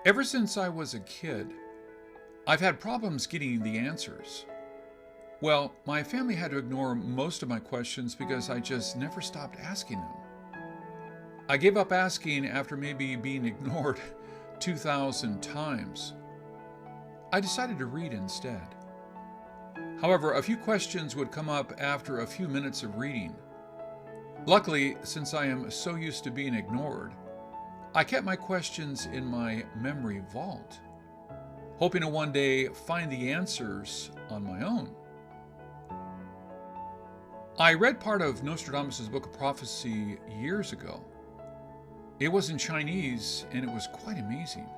Ever since I was a kid, I've had problems getting the answers. Well, my family had to ignore most of my questions because I just never stopped asking them. I gave up asking after maybe being ignored 2,000 times. I decided to read instead. However, a few questions would come up after a few minutes of reading. Luckily, since I am so used to being ignored, I kept my questions in my memory vault, hoping to one day find the answers on my own. I read part of Nostradamus' book of prophecy years ago. It was in Chinese and it was quite amazing.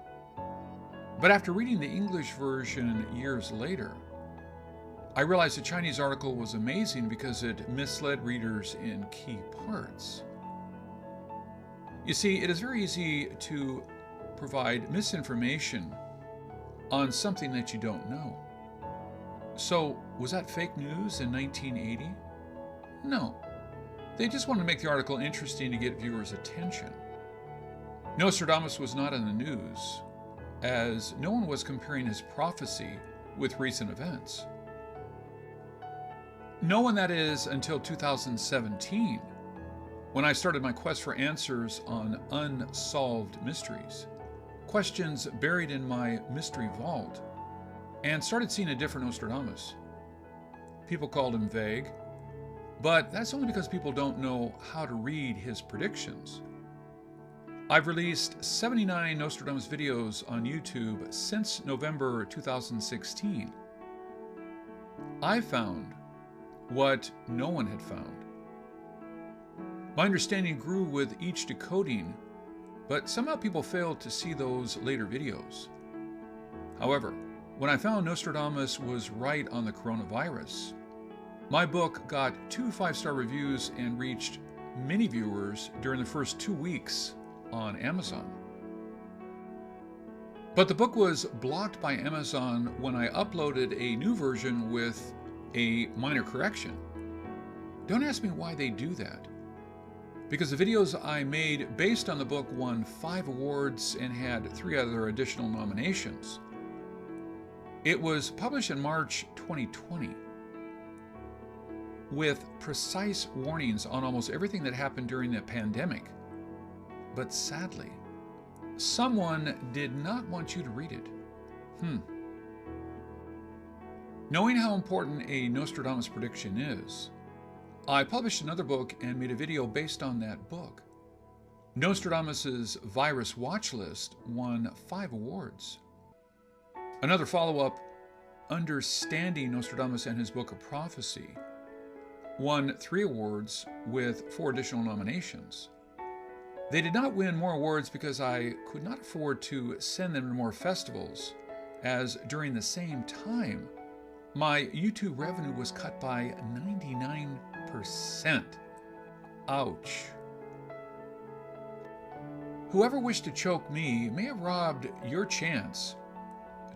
But after reading the English version years later, I realized the Chinese article was amazing because it misled readers in key parts. You see, it is very easy to provide misinformation on something that you don't know. So, was that fake news in 1980? No. They just wanted to make the article interesting to get viewers' attention. Nostradamus was not in the news, as no one was comparing his prophecy with recent events. No one, that is, until 2017, when I started my quest for answers on unsolved mysteries, questions buried in my mystery vault, and started seeing a different Nostradamus. People called him vague, but that's only because people don't know how to read his predictions. I've released 79 Nostradamus videos on YouTube since November 2016. I found what no one had found. My understanding grew with each decoding, but somehow people failed to see those later videos. However, when I found Nostradamus was right on the coronavirus, my book got 2 5-star reviews and reached many viewers during the first 2 weeks on Amazon. But the book was blocked by Amazon when I uploaded a new version with a minor correction. Don't ask me why they do that, because the videos I made based on the book won 5 awards and had 3 other additional nominations. It was published in March 2020 with precise warnings on almost everything that happened during the pandemic. But sadly, someone did not want you to read it. Knowing how important a Nostradamus prediction is, I published another book and made a video based on that book. Nostradamus's virus watch list won 5 awards. Another follow-up, Understanding Nostradamus and his Book of Prophecy, won 3 awards with 4 additional nominations. They did not win more awards because I could not afford to send them to more festivals, as during the same time, my YouTube revenue was cut by 99%. Ouch. Whoever wished to choke me may have robbed your chance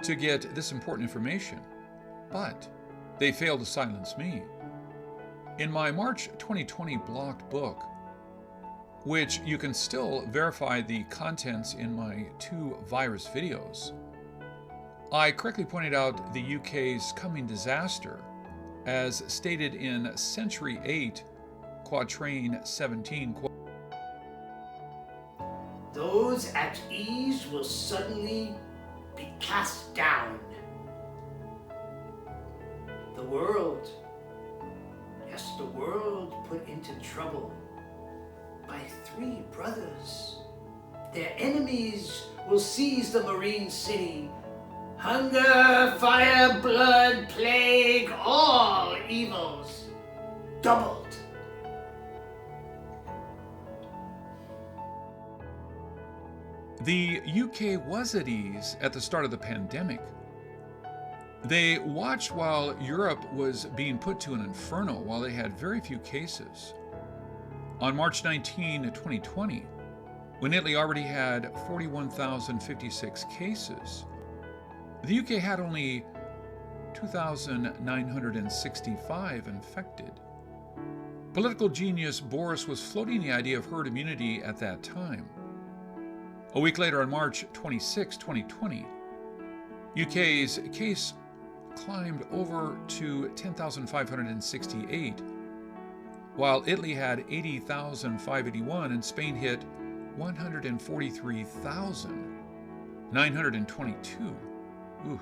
to get this important information, but they failed to silence me. In my March 2020 blocked book, which you can still verify the contents in my 2 virus videos, I correctly pointed out the UK's coming disaster, as stated in Century 8, Quatrain 17. Those at ease will suddenly be cast down. The world, yes, the world put into trouble by 3 brothers. Their enemies will seize the marine city. Hunger, fire, blood, plague, all evils doubled. The UK was at ease at the start of the pandemic. They watched while Europe was being put to an inferno while they had very few cases. On March 19, 2020, when Italy already had 41,056 cases, the UK had only 2,965 infected. Political genius Boris was floating the idea of herd immunity at that time. A week later, on March 26, 2020, UK's case climbed over to 10,568, while Italy had 80,581 and Spain hit 143,922. Ooh.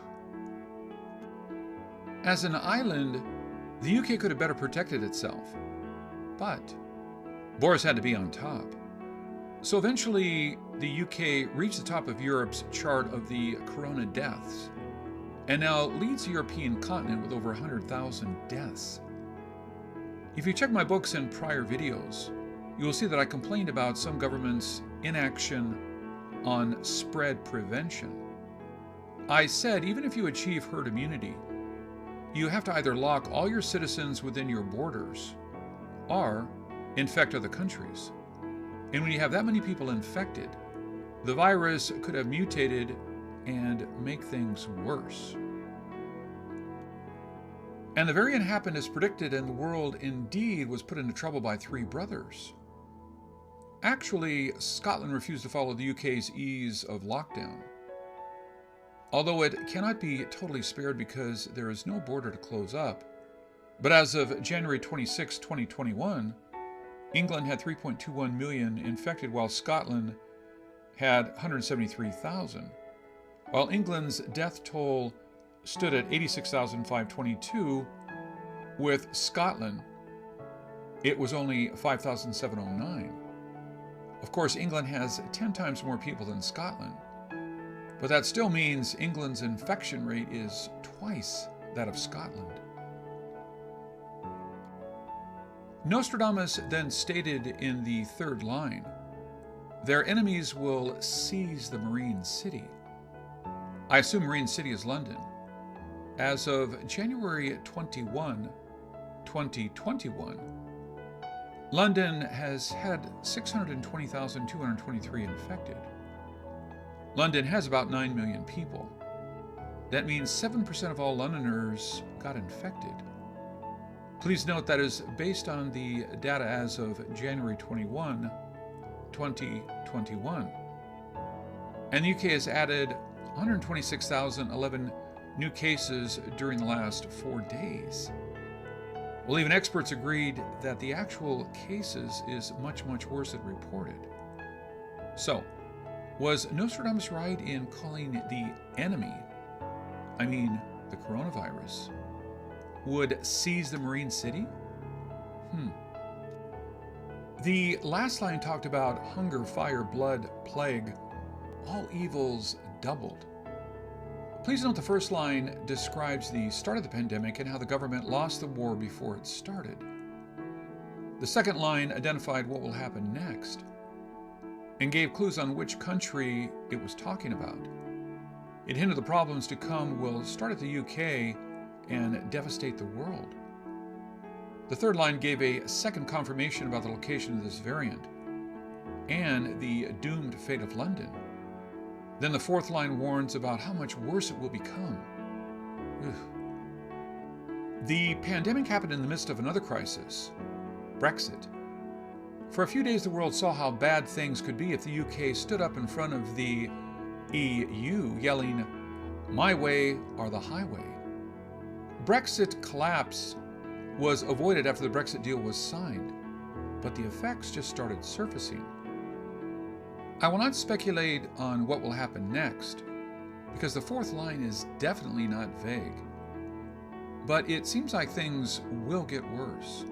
As an island, the UK could have better protected itself, but Boris had to be on top. So eventually, the UK reached the top of Europe's chart of the corona deaths, and now leads the European continent with over 100,000 deaths. If you check my books and prior videos, you will see that I complained about some governments' inaction on spread prevention. I said even if you achieve herd immunity, you have to either lock all your citizens within your borders or infect other countries. And when you have that many people infected, the virus could have mutated and make things worse. And the variant happened as predicted, and the world indeed was put into trouble by three brothers. Actually, Scotland refused to follow the UK's ease of lockdown, although it cannot be totally spared because there is no border to close up. But as of January 26, 2021, England had 3.21 million infected, while Scotland had 173,000. While England's death toll stood at 86,522, with Scotland, it was only 5,709. Of course, England has 10 times more people than Scotland, but that still means England's infection rate is twice that of Scotland. Nostradamus then stated in the third line, "Their enemies will seize the Marine City." I assume Marine City is London. As of January 21, 2021, London has had 620,223 infected. London has about 9 million people. That means 7% of all Londoners got infected. Please note that is based on the data as of January 21, 2021. And the UK has added 126,011 new cases during the last 4 days. Well, even experts agreed that the actual cases is much, much worse than reported. So, was Nostradamus right in calling the enemy, I mean the coronavirus, would seize the Marine City? The last line talked about hunger, fire, blood, plague, all evils doubled. Please note the first line describes the start of the pandemic and how the government lost the war before it started. The second line identified what will happen next and gave clues on which country it was talking about. It hinted the problems to come will start at the UK and devastate the world. The third line gave a second confirmation about the location of this variant and the doomed fate of London. Then the fourth line warns about how much worse it will become. The pandemic happened in the midst of another crisis, Brexit. For a few days, the world saw how bad things could be if the UK stood up in front of the EU, yelling, "My way or the highway." Brexit collapse was avoided after the Brexit deal was signed, but the effects just started surfacing. I will not speculate on what will happen next, because the fourth line is definitely not vague. But it seems like things will get worse,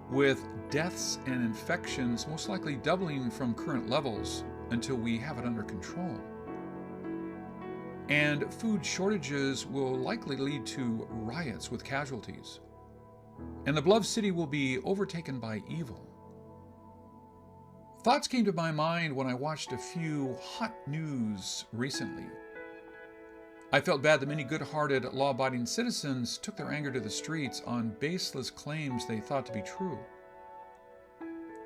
with deaths and infections most likely doubling from current levels until we have it under control. And food shortages will likely lead to riots with casualties. And the beloved city will be overtaken by evil. Thoughts came to my mind when I watched a few hot news recently. I felt bad that many good-hearted, law-abiding citizens took their anger to the streets on baseless claims they thought to be true.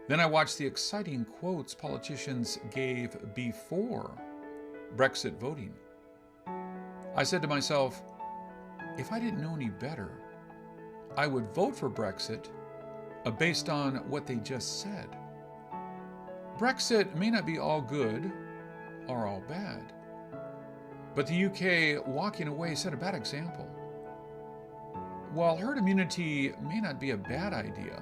Then I watched the exciting quotes politicians gave before Brexit voting. I said to myself, if I didn't know any better, I would vote for Brexit based on what they just said. Brexit may not be all good, are all bad. But the UK walking away set a bad example. While herd immunity may not be a bad idea,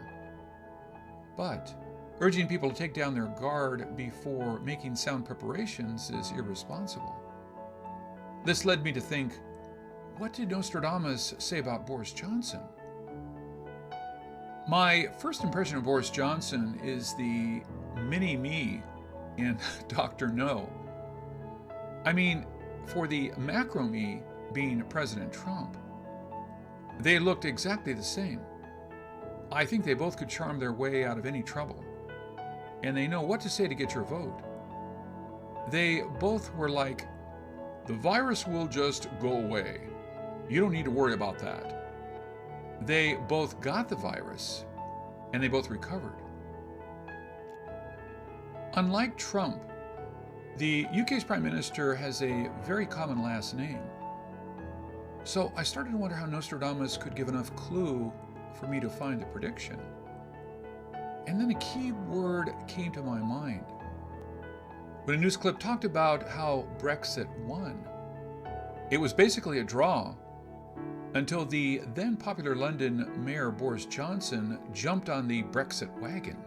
but urging people to take down their guard before making sound preparations is irresponsible. This led me to think, what did Nostradamus say about Boris Johnson? My first impression of Boris Johnson is the mini-me in Dr. No. I mean, for the macro-me being President Trump. They looked exactly the same. I think they both could charm their way out of any trouble, and they know what to say to get your vote. They both were like, the virus will just go away. You don't need to worry about that. They both got the virus, and they both recovered. Unlike Trump, the UK's Prime Minister has a very common last name. So I started to wonder how Nostradamus could give enough clue for me to find the prediction. And then a key word came to my mind. When a news clip talked about how Brexit won, it was basically a draw until the then popular London Mayor Boris Johnson jumped on the Brexit wagon.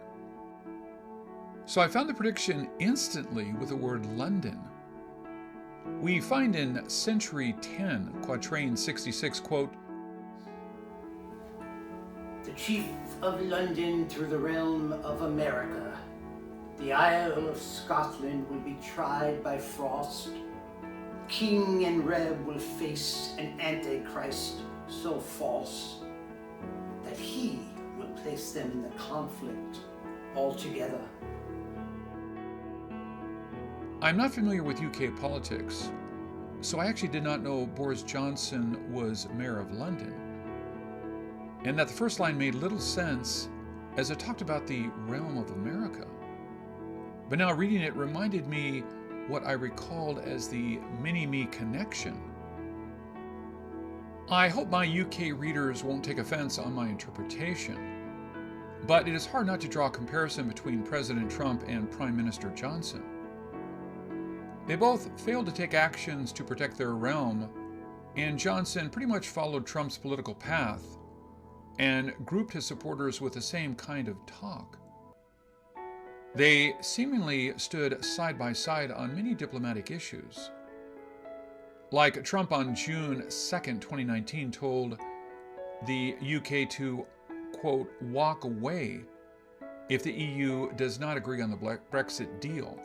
So I found the prediction instantly with the word London. We find in Century 10, Quatrain 66, quote, The chief of London through the realm of America, the Isle of Scotland will be tried by frost. King and Reb will face an Antichrist so false that he will place them in the conflict altogether. I'm not familiar with UK politics, so I actually did not know Boris Johnson was Mayor of London, and that the first line made little sense as it talked about the realm of America. But now reading it reminded me what I recalled as the mini-me connection. I hope my UK readers won't take offense on my interpretation, but it is hard not to draw a comparison between President Trump and Prime Minister Johnson. They both failed to take actions to protect their realm, and Johnson pretty much followed Trump's political path and grouped his supporters with the same kind of talk. They seemingly stood side by side on many diplomatic issues. Like Trump on June 2nd, 2019 told the UK to, quote, walk away if the EU does not agree on the Brexit deal.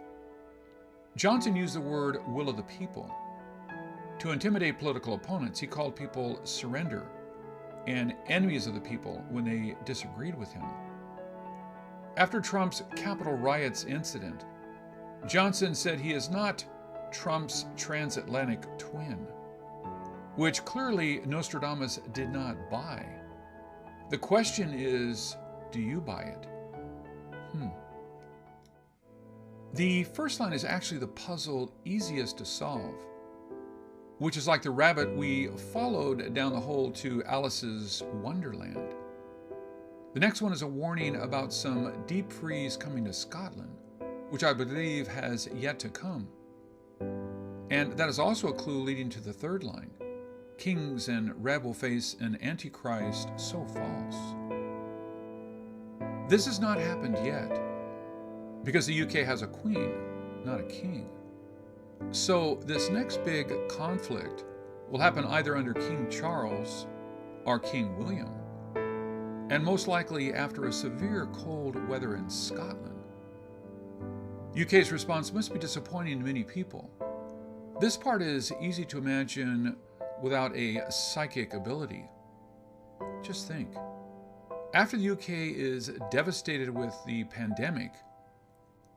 Johnson used the word will of the people. To intimidate political opponents, he called people surrender and enemies of the people when they disagreed with him. After Trump's Capitol riots incident, Johnson said he is not Trump's transatlantic twin, which clearly Nostradamus did not buy. The question is, do you buy it? The first line is actually the puzzle easiest to solve, which is like the rabbit we followed down the hole to Alice's Wonderland. The next one is a warning about some deep freeze coming to Scotland, which I believe has yet to come. And that is also a clue leading to the third line. Kings and Reb will face an Antichrist so false. This has not happened yet, because the UK has a queen, not a king. So this next big conflict will happen either under King Charles or King William, and most likely after a severe cold weather in Scotland. UK's response must be disappointing to many people. This part is easy to imagine without a psychic ability. Just think. After the UK is devastated with the pandemic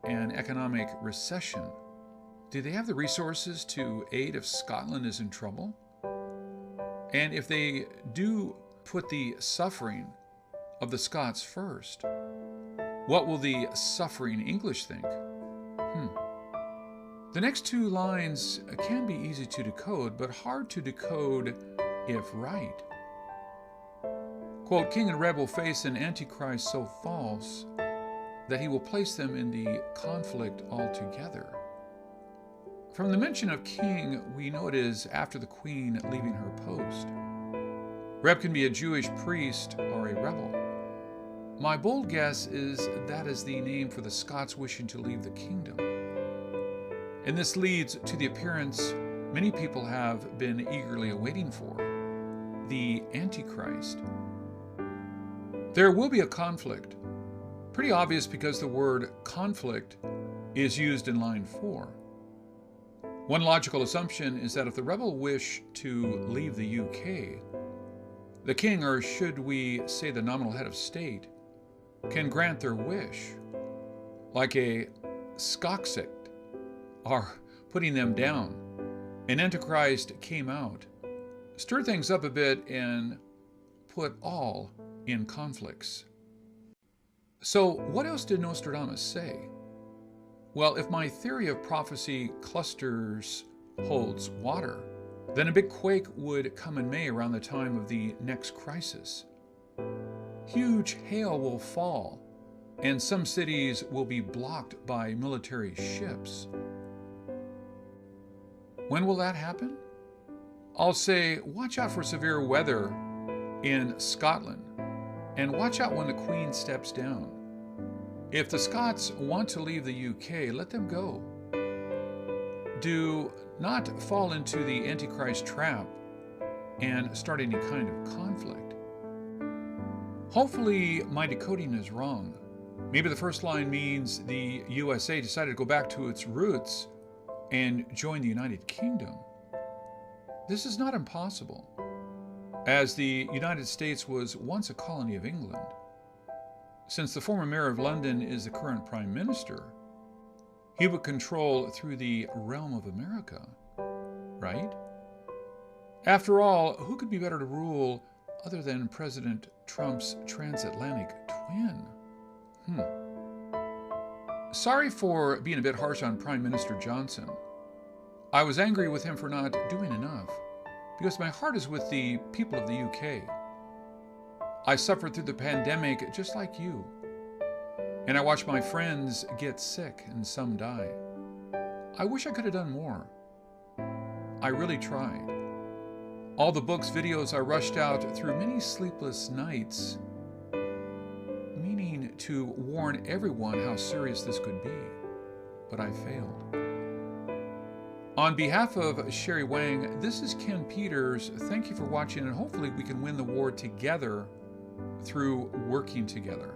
and economic recession, do they have the resources to aid if Scotland is in trouble? And if they do put the suffering of the Scots first, what will the suffering English think? The next two lines can be easy to decode, but hard to decode if right. Quote, King and Reb will face an Antichrist so false that he will place them in the conflict altogether. From the mention of king, we know it is after the queen leaving her post. Reb can be a Jewish priest or a rebel. My bold guess is that is the name for the Scots wishing to leave the kingdom. And this leads to the appearance many people have been eagerly awaiting for, the Antichrist. There will be a conflict. Pretty obvious because the word conflict is used in line 4. One logical assumption is that if the rebel wish to leave the UK, the king, or should we say the nominal head of state, can grant their wish, like a Skoxict, or putting them down. An Antichrist came out, stirred things up a bit, and put all in conflicts. So what else did Nostradamus say? Well, if my theory of prophecy clusters holds water, then a big quake would come in May around the time of the next crisis. Huge hail will fall, and some cities will be blocked by military ships. When will that happen? I'll say, watch out for severe weather in Scotland, and watch out when the Queen steps down. If the Scots want to leave the UK, let them go. Do not fall into the Antichrist trap and start any kind of conflict. Hopefully, my decoding is wrong. Maybe the first line means the USA decided to go back to its roots and join the United Kingdom. This is not impossible, as the United States was once a colony of England. Since the former mayor of London is the current prime minister, he would control through the realm of America, right? After all, who could be better to rule other than President Trump's transatlantic twin? Sorry for being a bit harsh on Prime Minister Johnson. I was angry with him for not doing enough, because my heart is with the people of the UK. I suffered through the pandemic just like you, and I watched my friends get sick and some die. I wish I could have done more. I really tried. All the books, videos I rushed out through many sleepless nights, meaning to warn everyone how serious this could be, but I failed. On behalf of Sherry Wang, this is Ken Peters. Thank you for watching, and hopefully we can win the war together through working together.